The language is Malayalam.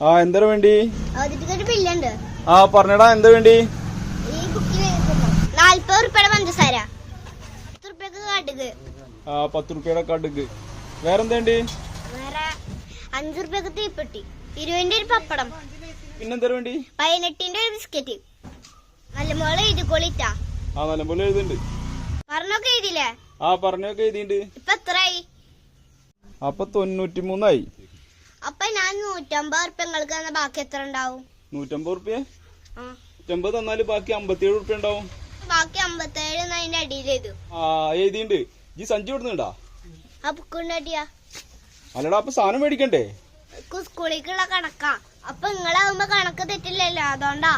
ആ എന്താ വേണ്ടി? ബില്ലുണ്ട്. ആ പറഞ്ഞടാ, എന്താ വേണ്ടി? ഈ കുക്കി 40 റുപ്യയുടെ പഞ്ചസാര, 10 റുപ്യക്ക് കടുക്. ആ 10 റുപ്യയുടെ കടുക്. വേറെന്താ വേണ്ടി? വേറെ 5 റുപ്യക്ക് തീപ്പെട്ടി, 20ന്റെ ഒരു പപ്പടം. പിന്നെന്താ വേണ്ടി? 18ന്റെ ഒരു ബിസ്ക്കറ്റ്. നല്ലപോലെ എഴുതിക്കൊള്ളിട്ടാ. ആ നല്ലപോലെ എഴുതുന്നുണ്ട്. പറഞ്ഞൊക്കെ എഴുതില്ലേ? ആ പറഞ്ഞൊക്കെ എഴുതിണ്ട്. ഇപ്പൊ എത്രയായി? അപ്പൊ 93 അപ്പൊ ഞാൻ 150 റുപ്യ നിങ്ങൾക്ക് തന്ന ബാക്കി എത്ര ഉണ്ടാവും? 150 റുപ്യ. 150 തന്നാല് ബാക്കി 57 റുപ്യ ഉണ്ടാവും. ബാക്കി 57 അതിന്റെ അടിയിൽ എഴുതും. ആ എഴുതിണ്ട്. ഈ സഞ്ചി കൊടുക്കുന്നുണ്ടാ? ആ ബുക്കുണ്ട് അടിയാ. അല്ലടാ, അപ്പൊ സാധനം മേടിക്കണ്ടേ? സ്കൂളിലേക്കുള്ള കണക്കാ. അപ്പൊ നിങ്ങളാവുമ്പോ കണക്ക് തെറ്റില്ലല്ലോ, അതുകൊണ്ടാ.